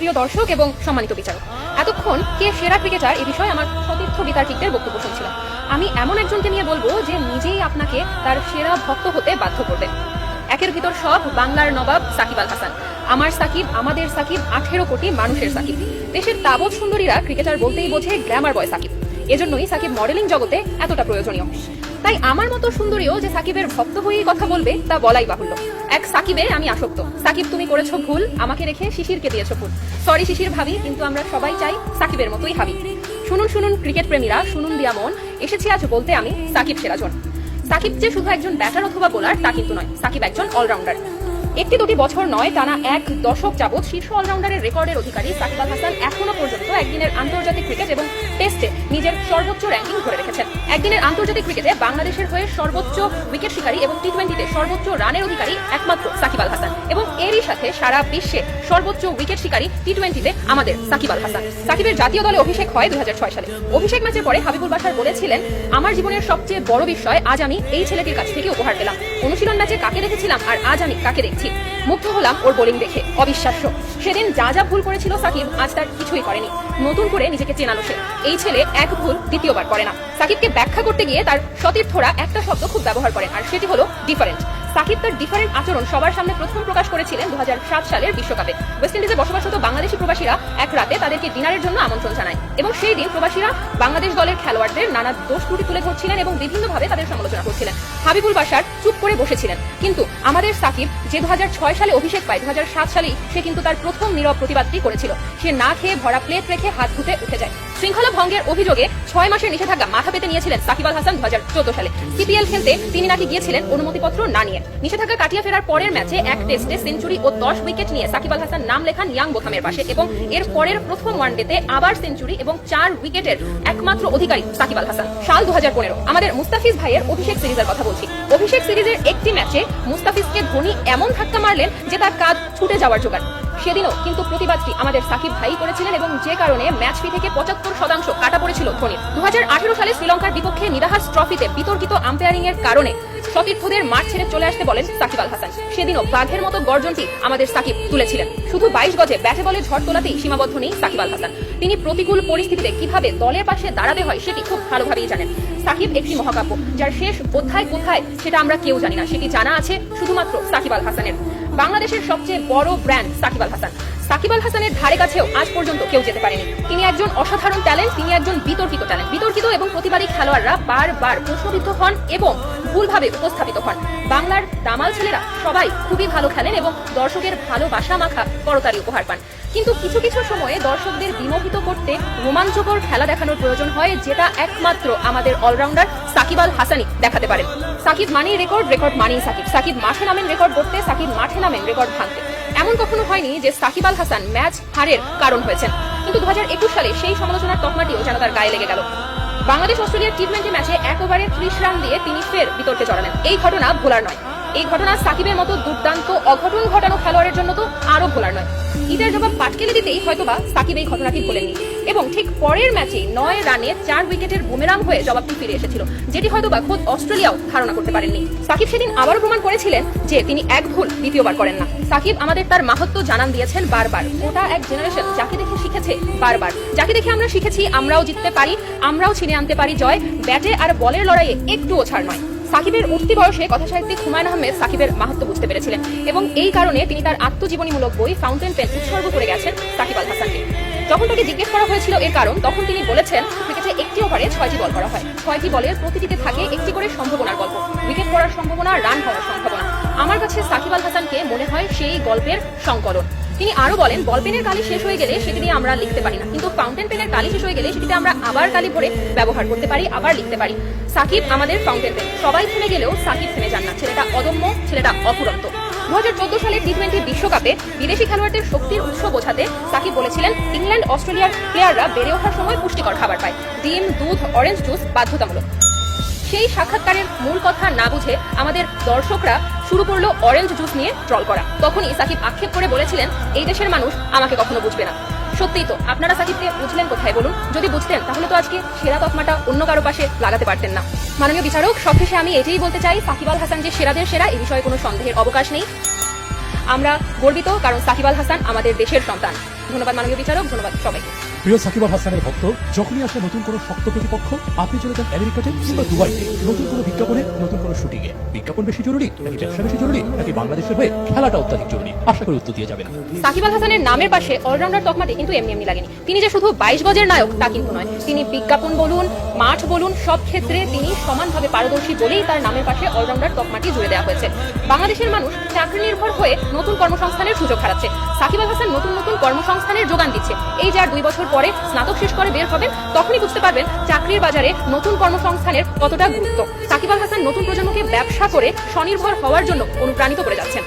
প্রিয় দর্শক এবং সম্মানিত বিচারক, এতক্ষণ কে সেরা ক্রিকেটার এ বিষয়ে আমার সতীর্থ বিতার্কিকদের বক্তব্য শুনছিলাম। আমি এমন একজনকে নিয়ে বলবো যে নিজেই আপনাকে তার সেরা ভক্ত হতে বাধ্য করবে। একের ভিতর সব, বাংলার নবাব সাকিব আল হাসান। আমার সাকিব, আমাদের সাকিব, 18 কোটি মানুষের সাকিব। দেশের তাবৎ সুন্দরীরা ক্রিকেটার বলতেই বোঝে গ্ল্যামার বয় সাকিব। এজন্যই সাকিব মডেলিং জগতে এতটা প্রয়োজনীয়। তাই আমার মতো সুন্দরীও যে সাকিবের ভক্ত হয়েই কথা বলবে তা বলাই বাহুল্য। এক সাকিবে আমি আসক্ত। সাকিব, তুমি করেছো ভুল, আমাকে রেখে শিশিরকে দিয়েছো ফুল। সরি শিশির ভাবি, কিন্তু আমরা সবাই চাই সাকিবের মতোই হাবি। শুনুন শুনুন ক্রিকেট প্রেমীরা, শুনুন দিয়া মন, এসেছি আজ বলতে আমি সাকিব সেরাজন। সাকিব যে শুধু একজন ব্যাটার অথবা বোলার তা কিন্তু নয়, সাকিব একজন অলরাউন্ডার। একটি দুটি বছর নয়, টানা এক দশক যাবৎ শীর্ষ অলরাউন্ডারের রেকর্ডের অধিকারী সাকিব আল হাসান এখনো পর্যন্ত একদিনের আন্তর্জাতিক ক্রিকেট এবং টেস্টে নিজের সর্বোচ্চ র্যাঙ্কিং ধরে রেখেছেন। একদিনের আন্তর্জাতিক ক্রিকেটে বাংলাদেশের হয়ে সর্বোচ্চ উইকেট শিকারী এবং টি-20তে সর্বোচ্চ রানের অধিকারী একমাত্র সাকিব আল হাসান, এবং এরই সাথে সারা বিশ্বে সর্বোচ্চ উইকেট শিকারী টি-20তে আমাদের সাকিব আল হাসান। সাকিবের জাতীয় দলে অভিষেক হয় 2006 সালে। অভিষেক ম্যাচের পরে হাবিবুল বাশার বলেছিলেন, আমার জীবনের সবচেয়ে বড় বিষয় আজ আমি এই ছেলেটির কাছ থেকে উপহার পেলাম। অনুশীলন ম্যাচে কাকে দেখেছিলাম আর আজ আমি কাকে দেখছি। মুগ্ধ হলাম ওর বোলিং দেখে, অবিশ্বাস্য। সেদিন যা যা ভুল করেছিল সাকিব, আজ তার কিছুই করেনি। নতুন করে নিজেকে চেনালো সে। এই ছেলে এক ভুল দ্বিতীয়বার করে না। সাকিবকে ব্যাখ্যা করতে গিয়ে তার সতীর্থরা একটা শব্দ খুব ব্যবহার করেন, আর সেটি হলো ডিফারেন্ট। সাকিব তার ডিফারেন্ট আচরণ সবার সামনে প্রথম প্রকাশ করেছিলেন 2007 সালের বিশ্বকাপে। ওয়েস্ট ইন্ডিজে বসবাসরত বাংলাদেশি প্রবাসীরা এক রাতে তাদেরকে ডিনারের জন্য আমন্ত্রণ জানায়, এবং সেই দিন প্রবাসীরা বাংলাদেশ দলের খেলোয়াড়দের নানা দোষ ত্রুটি তুলে ধরছিলেন এবং বিভিন্নভাবে তাদের সমালোচনা করছিলেন। হাবিবুল বাশার চুপ করে বসেছিলেন, কিন্তু আমাদের সাকিব যে 2006 সালে অভিষেক পায়, 2007 সালেই সে কিন্তু তার প্রথম নীরব প্রতিবাদটি করেছিল। সে না খেয়ে ভরা প্লেট রেখে হাত ধুতে উঠে যায়। শৃঙ্খলা ভঙ্গের অভিযোগে 6 মাসের নিষেধাজ্ঞা মাথা পেতে নিয়েছিলেন সাকিব আল হাসান 2014 সালে। সিপিএল খেলতে তিনি নাকি গিয়েছিলেন অনুমতিপত্র না নিয়ে। নিষেধাজ্ঞা কাটিয়ে ফেরার পরের ম্যাচে এক টেস্টে সেঞ্চুরি ও 10 উইকেট নিয়ে সাকিব আল হাসান নাম লেখান ইয়াং বোথামের পাশে, এবং এর পরের প্রথম ওয়ানডেতে আবার সেঞ্চুরি এবং 4 উইকেটের একমাত্র অধিকারী সাকিব আল হাসান। সাল 2015, আমাদের মুস্তাফিজ ভাইয়ের অভিষেক সিরিজের কথা বলছি। অভিষেক সিরিজের একটি ম্যাচে মুস্তাফিজকে ধোনি এমন ধাক্কা মারলেন যে তার কাঁধ ছুটে যাওয়ার জোগাড়। সেদিনও কিন্তু প্রতিবাদটি আমাদের সাকিব ভাই করেছিলেন, এবং যে কারণে ম্যাচ ফি থেকে 75% কাটা পড়েছিল ধোনির। 2018 সালে শ্রীলঙ্কার বিপক্ষে নিদাহাস ট্রফিতে বিতর্কিত আম্পায়ারিং এর কারণে সতীর্থদের মাঠ ছেড়ে চলে আসতে বলেন সাকিব আল হাসান। সেদিনও বাঘের মতো গর্জনটি আমাদের সাকিব তুলেছিলেন। শুধু 22 গজে ব্যাটে বলে ঝড় তোলাতেই সীমাবদ্ধ নেই সাকিব আল হাসান। তিনি প্রতিকূল পরিস্থিতিতে কিভাবে দলের পাশে দাঁড়াতে হয় সেটি খুব ভালোভাবেই জানেন। সাকিব একটি মহাকাব্য, যার শেষ অধ্যায় কোথায় সেটা আমরা কেউ জানি না। সেটি জানা আছে শুধুমাত্র সাকিব আল হাসানের। বাংলাদেশের সবচেয়ে বড় ব্র্যান্ড সাকিব আল হাসান। সাকিব আল হাসানের ধারে কাছেও আজ পর্যন্ত কেউ যেতে পারেনি। তিনি একজন অসাধারণ ট্যালেন্ট, তিনি একজন বিতর্কিত ট্যালেন্ট। বিতর্কিত এবং প্রতিবাদী খেলোয়াড়রা বারবার প্রশ্নবিদ্ধ হন এবং ভুলভাবে উপস্থাপিত হন। বাংলার দামাল ছেলেরা সবাই খুবই ভালো খেলেন এবং দর্শকের ভালোবাসা মাখা করতালি উপহার পান। কিন্তু কিছু কিছু সময়ে দর্শকদের বিমোহিত করতে রোমাঞ্চকর খেলা দেখানোর প্রয়োজন হয়, যেটা একমাত্র আমাদের অলরাউন্ডার সাকিব আল হাসানই দেখাতে পারেন। সাকিব মানেই রেকর্ড, রেকর্ড মানেই সাকিব। সাকিব মাঠে নামেন রেকর্ড করতে, সাকিব মাঠে নামেন রেকর্ড ভাঙতে। এমন কখনো হয়নি যে সাকিব আল হাসান ম্যাচ হারের কারণ হয়েছেন, কিন্তু 2021 সালে সেই সমালোচনার তকমাটিও যেন তার গায়ে লেগে গেল। বাংলাদেশ অস্ট্রেলিয়ার টি-20 ম্যাচে 1 ওভারে 30 রান দিয়ে তিনি ফের বিতর্কে জড়ালেন। এই ঘটনা ভোলার নয়। এই ঘটনা সাকিবের মতো দুর্দান্ত অঘটন ঘটানো খেলোয়াড়ের জন্য তো আরো ভোলার নয়। ঈদের জবাব পাটকেলে দিতেই হয়তোবা সাকিব এই ঘটনাটি ভোলেননি, এবং ঠিক পরের ম্যাচে 9 রানে 4 উইকেটের বুমেরাং হয়ে জবাবটি ফিরে এসেছিল, যেটি হয়তোবা খোদ অস্ট্রেলিয়াও ধারণা করতে পারেননি। সাকিব সেদিন আবারও প্রমাণ করেছিলেন যে তিনি এক ভুল দ্বিতীয়বার করেন না। সাকিব আমাদের তার মাহাত্ম্য জানান দিয়েছেন বারবার। ওটা এক জেনারেশন যাকে দেখে শিখেছে বারবার, যাকে দেখে আমরা শিখেছি আমরাও জিততে পারি, আমরাও ছিনিয়ে আনতে পারি জয়। ব্যাটে আর বলের লড়াইয়ে একটুও ছাড় নয়। সাকিবের উঠতি বয়সে কথাসাহিত্যিক হুমায়ুন আহমেদ সাকিবের মাহাত্ম্য বুঝতে পেরেছিলেন, এবং এই কারণে তিনি তার আত্মজীবনীমূলক বই ফাউন্টেন পেন উৎসর্গ করে গেছেন সাকিব আল হাসানকে। যখন তাকে জিজ্ঞেস করা হয়েছিল এর কারণ, তখন তিনি বলেছেন, ক্রিকেটে একটি ওভারে 6টি বল করা হয়। 6টি বলের প্রতিটিতে থাকে একটি করে সম্ভাবনার গল্প, উইকেট পড়ার সম্ভাবনা, রান হওয়ার সম্ভাবনা। আমার কাছে সাকিব আল হাসানকে মনে হয় সেই গল্পের সংকলন। তিনি আরো বলেন, বল পেনের কালি শেষ হয়ে গেলে সেটি দিয়ে আমরা লিখতে পারি না, কিন্তু ফাউন্টেন পেনের কালি শেষ হয়ে গেলে সেটিতে আমরা আবার কালি ভরে ব্যবহার করতে পারি, আবার লিখতে পারি। সাকিব আমাদের ফাউন্টেন পেন। সবাই থেমে গেলেও সাকিব থেমে যান না। ছেলেটা অদম্য, ছেলেটা অফুরন্ত। 2014 সালে টি-20 বিশ্বকাপে বিদেশি খেলোয়াড়দের শক্তির উৎস বোঝাতে সাকিব বলেছিলেন, ইংল্যান্ড অস্ট্রেলিয়ার প্লেয়াররা বেড়ে ওঠার সময় পুষ্টিকর খাবার পায়, ডিম, দুধ, অরেঞ্জ জুস বাধ্যতামূলক। সেই সাক্ষাৎকারের মূল কথা না বুঝে আমাদের দর্শকরা শুরু করলো অরেঞ্জ জুস নিয়ে ট্রল করা। তখনই সাকিব আক্ষেপ করে বলেছিলেন, এই দেশের মানুষ আমাকে কখনো বুঝবে না। সত্যিই তো, আপনারা সাকিবকে বুঝলেন কোথায় বলুন? যদি বুঝতেন তাহলে তো আজকে সেরা তকমাটা অন্য কারো পাশে লাগাতে পারতেন না। মাননীয় বিচারক, সবশেষে আমি এটাই বলতে চাই, সাকিব আল হাসান যে সেরাদের সেরা এ বিষয়ে কোনো সন্দেহের অবকাশ নেই। আমরা গর্বিত, কারণ সাকিব আল হাসান আমাদের দেশের সন্তান। ধন্যবাদ মাননীয় বিচারক, ধন্যবাদ সবাইকে। প্রিয় সাকিব আল হাসানের ভক্ত, যখনই আসে নতুন কোনো শক্ত প্রতিপক্ষ, আপনি চলে যান আমেরিকাতে কিংবা দুবাইতে নতুন কোনো বিজ্ঞাপনে, নতুন কোনো শুটিংয়ে। বিজ্ঞাপন বেশি জরুরি নাকি ব্যবসা বেশি জরুরি নাকি বাংলাদেশের হয়ে খেলাটা অত্যাধিক জরুরি? আশা করি উত্তর দিয়ে যাবেন। সাকিব আল হাসানের নামের পাশে অলরাউন্ডার তকমাটি কিন্তু এমনি এমনি লাগেনি। তিনি যে শুধু 22 গজের নায়ক তা কিন্তু নয়। তিনি বিজ্ঞাপন বলুন, মাঠ বলুন, সব ক্ষেত্রে তিনি সমানভাবে পারদর্শী বলেই তার নামের পাশে অলরাউন্ডার তকমাটি জুড়ে দেওয়া হয়েছে। বাংলাদেশের মানুষ চাকরি নির্ভর হয়ে নতুন কর্মসংস্থানের সুযোগ হারাচ্ছে। সাকিব আল হাসান নতুন নতুন কর্মসংস্থানের যোগান দিচ্ছে। এই যে আর 2 বছর পরে স্নাতক শেষ করে বের হবেন, তখনই বুঝতে পারবেন চাকরির বাজারে নতুন কর্মসংস্থানের কতটা গুরুত্ব। সাকিব আল হাসান নতুন প্রজন্মকে ব্যবসা করে স্বনির্ভর হওয়ার জন্য অনুপ্রাণিত করে যাচ্ছেন।